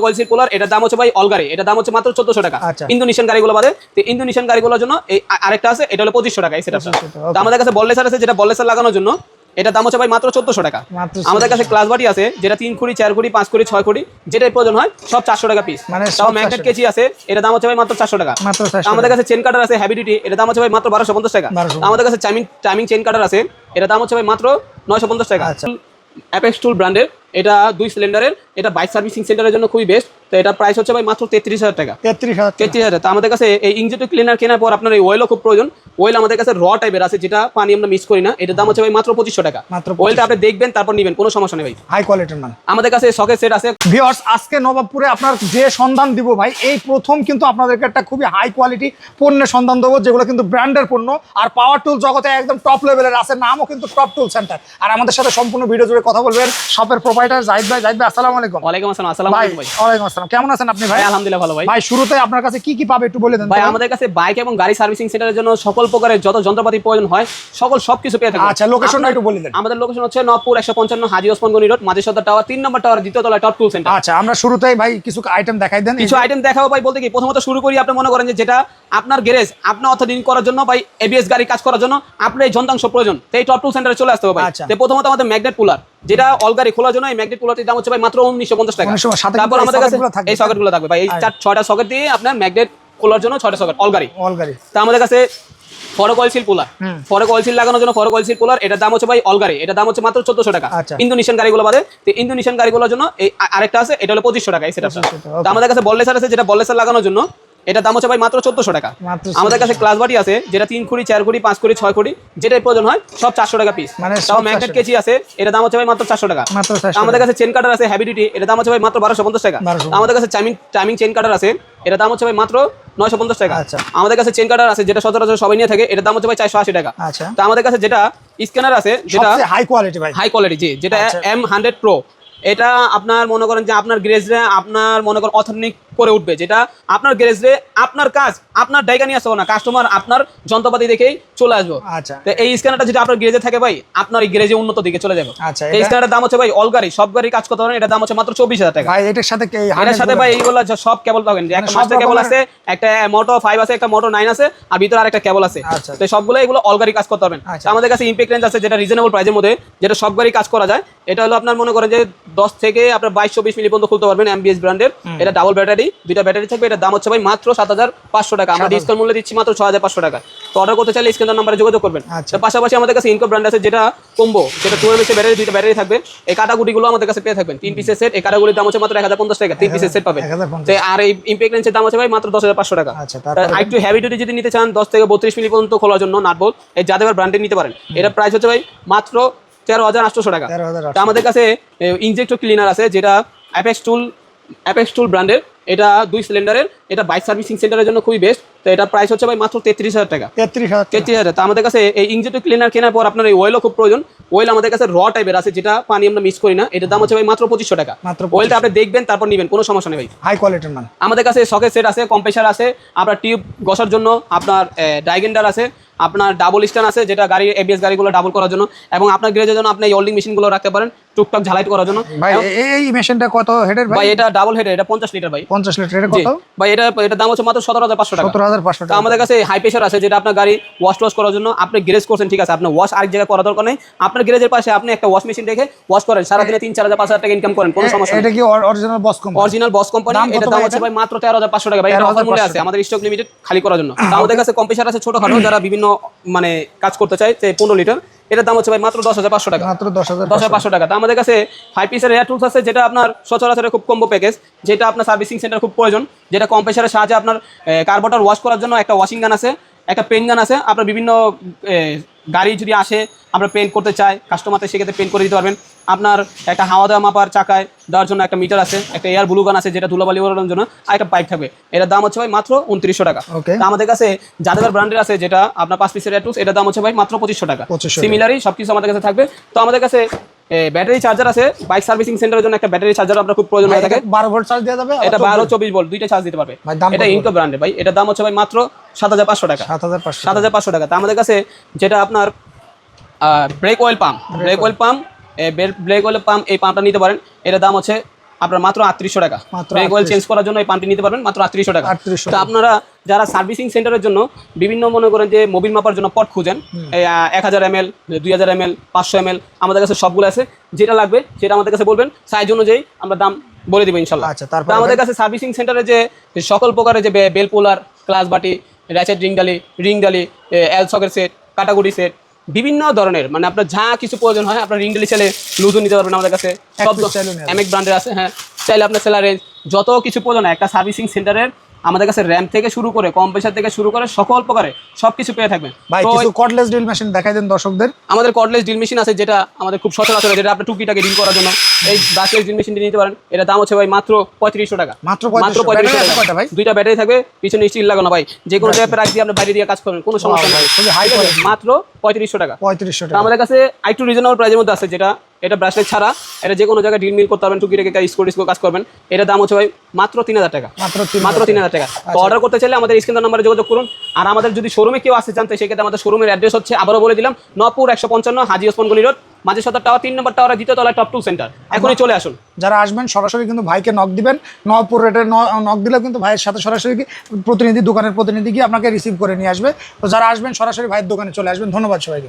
কোয়েলসির cooler এটার দাম হচ্ছে ভাই অল গাড়ি, এটার দাম হচ্ছে মাত্র 1400 টাকা। ইন্দোনেশিয়ান গাড়িগুলো বাদে তো ইন্দোনেশিয়ান গাড়িগুলোর জন্য এই আরেকটা আছে, এটা হলো 2500 টাকা। এই সেটআপটা তো আমাদের কাছে বললেসার আছে, যেটা বললেসার লাগানোর জন্য এটার দাম হচ্ছে ভাই মাত্র 1400 টাকা। আমাদের কাছে ক্লাস বাটি আছে, যেটা 3 খুঁড়ি 4 খুঁড়ি 5 খুঁড়ি 6 খুঁড়ি যেটাই প্রয়োজন হয় সব 400 টাকা পিস। তাও ম্যাগনেট কেজি আছে, এটার দাম হচ্ছে ভাই মাত্র 400 টাকা। আমাদের কাছে চেন কাটার আছে হেভি ডিউটি, এটার দাম হচ্ছে ভাই মাত্র 1250 টাকা। আমাদের কাছে টাইমিং চেন কাটার আছে, এটার দাম হচ্ছে ভাই মাত্র 950 টাকা। অ্যাপেক্স টুল ব্র্যান্ডের, এটা 2 সিলিন্ডারের, এটা বাইক সার্ভিসিং সেন্টারের জন্য খুবই বেস্ট। তো এটা প্রাইস হচ্ছে ভাই মাত্র 33000 টাকা। 33000। তো আমাদের কাছে এই ইঞ্জেক্টর ক্লিনার কেনার পর আপনার এই অয়েলও খুব প্রয়োজন। অয়েল আমাদের কাছে র টাইপের আছে, যেটা পানি আমরা মিক্স করি না, এটার দাম হচ্ছে ভাই মাত্র 2500 টাকা। অয়েলটা আপনি দেখবেন তারপর নেবেন, কোনো সমস্যা নেই ভাই, হাই কোয়ালিটির মান। আমাদের কাছে সকেট সেট আছে। ভিউয়ার্স, আজকে নবাবপুরে আপনার যে সন্ধান দিব ভাই, এই প্রথম কিন্তু আপনাদেরকে একটা খুবই হাই কোয়ালিটি পণ্যের সন্ধান দেবো, যেগুলো কিন্তু ব্র্যান্ডের পণ্য আর পাওয়ার টুল জগতে একদম টপ লেভেলের আছে, নামও কিন্তু টপ টুল সেন্টার। আর আমাদের সাথে সম্পূর্ণ ভিডিও জুড়ে কথা বলবেন শপের প্রোপাইটার জাহিদ ভাই। জাহিদ ভাই, আসসালামু আলাইকুম। ওয়ালাইকুম আসসালাম। আসসালামু আলাইকুম ভাই। ওয়ালাইকুম আসসালাম, কেমন আছেন আপনি ভাই? আলহামদুলিল্লাহ ভালো ভাই। ভাই শুরুতে আপনার কাছে কি কি পাবে একটু বলে দেন ভাই। আমাদের কাছে বাইক এবং গাড়ি সার্ভিসিং সেন্টারের জন্য সকল প্রকারের যত যন্ত্রপাতি প্রয়োজন হয় সবকিছু পেয়ে থাকবেন। আচ্ছা, লোকেশনটা একটু বলে দেন। আমাদের লোকেশন হচ্ছে নবপুর 155 হাজী ওসমান গনি রোড, মাঝে সদর টাওয়ার 3 নম্বর টাওয়ার, দ্বিতীয় তলায় টপ টুল সেন্টার। আচ্ছা, আমরা শুরুতেই ভাই কিছু আইটেম দেখাই দেন। কিছু আইটেম দেখাবো ভাই, বলতে কি প্রথমত শুরু করি, আপনি মনে করেন যে যেটা আপনার গ্যারেজ আপনার অর্থদিন করার জন্য ভাই, এবিএস গাড়ি কাজ করার জন্য আপনার এই যন্ত্রাংশ প্রয়োজন, সেই টপ টুল সেন্টারে চলে আসতে হবে ভাই। তো প্রথমত আমাদের ম্যাগনেট কুলার, যেটা অল গাড়ি খোলার জন্য এই ম্যাগনেট কুলারটির দাম হচ্ছে ভাই মাত্র 1950 টাকা। তারপর আমাদের কাছে এই সকেটগুলো থাকবে ভাই, এই 6টা সকেট দিয়ে আপনার ম্যাগনেট খোলার জন্য 6টা সকেট অল গাড়ি। তা আমাদের কাছে ফরক অয়েল সিল কুলার, ফরক অয়েল সিল লাগানোর জন্য ফরক অয়েল সিল কুলার, এটার দাম হচ্ছে ভাই অল গাড়ি, এটার দাম হচ্ছে মাত্র 1400 টাকা। ইন্দোনেশিয়ান গাড়িগুলো বাদে তো ইন্দোনেশিয়ান গাড়িগুলোর জন্য এই আরেকটা আছে, এটা হলো 2500 টাকা। এই সেটআপটা তো আমাদের কাছে বললেসার আছে, যেটা বললেসার লাগানোর জন্য এটার দাম হচ্ছে ভাই মাত্র 1400 টাকা। আমাদের কাছে ক্লাস বাটি আছে, যেটা 3 খুঁড়ি 4 খুঁড়ি 5 খুঁড়ি 6 খুঁড়ি যেটাই প্রয়োজন হয় সব 400 টাকা পিস। তাও ম্যাগনেট কেজি আছে, এটার দাম হচ্ছে ভাই মাত্র 400 টাকা। আমাদের কাছে চেন কাটার আছে হেভি ডিউটি, এটার দাম হচ্ছে ভাই মাত্র 1250 টাকা। আমাদের কাছে টাইমিং চেন কাটার আছে, এটার দাম হচ্ছে ভাই মাত্র 950 টাকা। আমাদের কাছে চেন কাটার আছে, যেটা সচরাচর সবাই নিয়ে থাকে, এটার দাম হচ্ছে ভাই 480 টাকা। তো আমাদের কাছে যেটা স্ক্যানার আছে, যেটা হাই কোয়ালিটি ভাই, হাই কোয়ালিটি, জি, যেটা M100 Pro, এটা আপনার মনে করেন যে আপনার গ্যারেজে আপনার মনে করেন অথেন্টিক করে উঠবে, যেটা আপনার গ্যারেজে আপনার কাজ আপনার জায়গা নিয়ে আসবো না, কাস্টমার আপনার যন্ত্রপাতি দেখেই চলে আসবো। তো এই স্ক্যানারটা যেটা আপনার গ্যারেজে থাকে ভাই, আপনার এই গ্যারেজে উন্নত দিকে চলে যাবে। এই স্ক্যানারটার দাম হচ্ছে ভাই অল গাড়ি সব গাড়ি কাজ করতে পারেন, এটার দাম হচ্ছে মাত্র 24000 টাকা ভাই। এটার সাথে ভাই এইগুলো সব কেবল পাবেন, একটা মাস্টার কেবল আছে, একটা মোটো 5 আছে, একটা মোটো 9 আছে, আর ভিতরে আরেকটা কেবল আছে। তো সবগুলো এগুলো অল গাড়ি কাজ করতে পারবেন। আমাদের কাছে ইমপ্যাক্ট রেঞ্জ আছে, যেটা রিজনেবল প্রাইসের মধ্যে, যেটা সব গাড়ি কাজ করা যায়। এটা হলো আপনার মনে করেন যে 10 থেকে আপনার 22-24 মিলি পর্যন্ত খুলতে পারবেন, এমবিএস ব্র্যান্ডের। এটা ডাবল ব্যাটারি, দুইটা ব্যাটারি থাকবে। এটার দাম হচ্ছে ভাই মাত্র 7500 টাকা। আমরা ডিসকাউন্ট মূল্যে দিচ্ছি মাত্র 6500 টাকা। তো অর্ডার করতে চাইলে স্ক্রিনের নাম্বারে যোগাযোগ করবেন। পাশাপাশি আমাদের কাছে ইনকো ব্র্যান্ড আছে, যেটা কম্বো, যেটা 2 এমএস ব্যাটারি, দুইটা ব্যাটারি থাকবে। এই কাটাগুটিগুলো আমাদের কাছে পেয়ে থাকবেন 3 পিসের সেট। এই কাটাগুলির দাম হচ্ছে মাত্র 1050 টাকা, 3 পিসের সেট পাবেন। আর এই ইমপ্যাক্ট রেঞ্জের দাম হচ্ছে ভাই মাত্র 10500 টাকা। আর একটু হেভি ডিউটি যদি নিতে চান 10 থেকে 32 মিলি পর্যন্ত খোলার জন্য নাটবল, এই যাদের ব্র্যান্ডের নিতে পারেন। এটা প্রাইস হচ্ছে ভাই মাত্র 13800 টাকা। আমাদের কাছে ইনজেক্টর ক্লিনার আছে, যেটা অ্যাপেক্স টুল ব্র্যান্ডের, এটা 2 সিলিন্ডারের, এটা বাইক সার্ভিসিং সেন্টারের জন্য খুবই বেস্ট। তো এটা প্রাইস হচ্ছে ভাই মাত্র 33000 টাকা। 33000। তো আমাদের কাছে এই ইনজেক্টর ক্লিনার কেনার পর আপনার এই অয়েলও খুব প্রয়োজন। অয়েল আমাদের কাছে র টাইপের আছে, যেটা পানি আমরা মিক্স করি না, এটার দাম হচ্ছে ভাই মাত্র 2500 টাকা। অয়েলটা আপনি দেখবেন তারপর নেবেন, কোনো সমস্যা নেই ভাই, হাই কোয়ালিটির মান। আমাদের কাছে সকেট সেট আছে, কম্প্রেসার আছে, আপনার টিউব ঘষার জন্য আপনার ডাইগেন্ডার আছে, আপনার ডাবল স্ট্যান্ড আছে, যেটা গাড়ি এবিএস গাড়িগুলো ডাবল করার জন্য, এবং আপনার গ্যারেজের জন্য আপনি এই ওল্ডিং মেশিনগুলো রাখতে পারেন টুকটাক ঝালাই করার জন্য। ভাই এই মেশিনটা কত হেডের ভাই? এটা ডাবল হেডের, এটা 50 লিটার ভাই। 50 লিটারের কত ভাই? এটা দাম হচ্ছে মাত্র 17500 টাকা। 17500 টাকা। আমাদের কাছে হাই প্রেসার আছে, যেটা আপনার গাড়ি ওয়াশ করার জন্য, আপনি গ্যারেজ করছেন, ঠিক আছে, আপনি ওয়াশ আরেক জায়গায় করা দরকার নেই, আপনার গ্যারেজের পাশে আপনি একটা ওয়াশ মেশিন রেখে ওয়াশ করেন, সারাদিনে 3-4000 5000 টাকা ইনকাম করেন, কোনো সমস্যা নেই। এটা কি অরিজিনাল বস কোম্পানি? এটা দাম হচ্ছে ভাই মাত্র 13500 টাকা ভাই। এটা অফার মূল্যে আছে, আমাদের স্টক লিমিটেড খালি করার জন্য। আমাদের কাছে কম্প্রেসার আছে ছোটখাটো, যারা বিভিন্ন মানে কাজ করতে চায়, 15 লিটার, এটার দাম হচ্ছে ভাই মাত্র 10500 টাকা। মাত্র 10500 টাকা। তো আমাদের কাছে 5 পিসের এয়ার টুলস আছে, যেটা আপনার সচরাচর খুব কম্বো প্যাকেজ, যেটা আপনার সার্ভিসিং সেন্টার খুব প্রয়োজন, যেটা কম্প্রেসারের সাহায্যে আপনার কার্বোরেটর ওয়াশ করার জন্য একটা ওয়াশিং গান আছে, একটা পেন গান আছে। আপনার বিভিন্ন গাড়ি যদি আসে, আমরা পেন্ট করতে চাই, কাস্টমারদের সেক্ষেত্রে পেন্ট করে দিতে পারবেন। আপনার একটা হাওয়া দেওয়া মাপার চাকায় দেওয়ার জন্য একটা মিটার আছে, একটা এয়ার ব্লু গান আছে, যেটা ধুলাবালি ওড়ানোর জন্য, আর একটা পাইপ থাকবে। এটার দাম হচ্ছে ভাই মাত্র 2900 টাকা। আমাদের কাছে যাদের ব্র্যান্ডের আছে, যেটা আপনার 5 পিসের এয়ার টুলস, এটার দাম হচ্ছে ভাই মাত্র 2500 টাকা। সিমিলারই সবকিছু আমাদের কাছে থাকবে। তো আমাদের কাছে ব্যাটারি চার্জার আছে, বাইক সার্ভিসিং সেন্টারের জন্য একটা ব্যাটারি চার্জার আপনার খুব প্রয়োজন হয়ে থাকে। 12 ভোল্ট চার্জ দেওয়া যাবে, এটা 12-24 ভোল্ট দুইটা চার্জ দিতে পারবে। এটা ইনকো ব্র্যান্ডের ভাই, এটার দাম হচ্ছে ভাই মাত্র 7500 টাকা। 7500 টাকা। তো আমাদের কাছে যেটা আপনার ব্রেক অয়েল পাম্প, এই পাম্পটা নিতে পারেন, এটার দাম হচ্ছে আপনার মাত্র 3800 টাকা। মাত্র ব্রেক অয়েল চেঞ্জ করার জন্য এই পাম্পটি নিতে পারবেন মাত্র 3800 টাকা। 3800 তো আপনারা যারা সার্ভিসিং সেন্টারের জন্য বিভিন্ন মনে করেন যে মোবিল মাপার জন্য পট খুঁজেন, এই 1000 ml, 2000 ml, 500 ml আমাদের কাছে সবগুলো আছে। যেটা লাগবে সেটা আমাদের কাছে বলবেন, সাইজ অনুযায়ী আমরা দাম বলে দেবো ইনশাল্লাহ। আচ্ছা, তারপর তো আমাদের কাছে সার্ভিসিং সেন্টারে যে সকল প্রকারের যে বেল পোলার, ক্লাস বাটি, র্যাচেট রিং ডালি, এল সকের সেট, কাটাগুড়ি সেট, বিভিন্ন ধরনের মানে আপনার যা কিছু প্রয়োজন হয় আপনার রিং ডালি চাইলে লুজও নিতে পারবেন আমাদের কাছে। সব এমএক ব্র্যান্ডের আছে, হ্যাঁ চাইলে আপনার সেলার রেঞ্জ যত কিছু প্রয়োজন হয় একটা সার্ভিসিং সেন্টারের আমাদের কাছে র্যাম থেকে শুরু করে কম্প্রেসার থেকে শুরু করে সকল প্রকারে সবকিছু পেয়ে থাকবেন। ভাই কিছু কর্ডলেস ড্রিল মেশিন দেখাই দেন দর্শকদের। আমাদের কর্ডলেস ড্রিল মেশিন আছে, যেটা আমাদের খুব সচরাচর, যেটা আপনি টুকিটাকে ডিল করার জন্য এই ব্রাশলেস ড্রিল মেশিনটি নিতে পারেন। এটা দাম হচ্ছে ভাই মাত্র 3500 টাকা। মাত্র 3500 টাকা ভাই। দুইটা ব্যাটারি থাকবে, পিছনে স্টিল লাগানো ভাই, যে কোনো জায়গায় রাখ দিয়ে আপনি বাইরে দিয়ে কাজ করবেন, কোনো সমস্যা নাই। মাত্র 3500 টাকা। 3500 টাকা আমাদের কাছে একটু রিজনেবল প্রাইসের মধ্যে আছে, যেটা এটা ব্রাশলেট ছাড়া, এটা যে কোনো জায়গায় ডিল মিল করতে পারবেন, টুকিটাকে স্কোর কাজ করবেন। এটা দাম হচ্ছে ভাই মাত্র 3000 টাকা। মাত্র 3000 টাকা। তো অর্ডার করতে চাইলে আমাদের স্ক্রিন নাম্বারে যোগাযোগ করুন। আর আমাদের যদি শোরুমে কেউ আসতে চান, সেক্ষেত্রে আমাদের শোরুমের অ্যাড্রেস হচ্ছে, আবারও বলে দিলাম, নবপুর 155 হাজী ওসমান গলি রোড, মাঝে সদর টাওয়ার 3 নম্বর টাওয়ার, দ্বিতীয় তলায় টপ টুল সেন্টার। এখনই চলে আসুন। যারা আসবেন সরাসরি কিন্তু ভাইকে নক দিবেন। নবপুর রেটে নক দিলেও কিন্তু ভাইয়ের সাথে সরাসরি দোকানের প্রতিনিধি গিয়ে আপনাকে রিসিভ করে নিয়ে আসবে। তো যারা আসবেন সরাসরি ভাইয়ের দোকানে চলে আসবেন। ধন্যবাদ সবাইকে।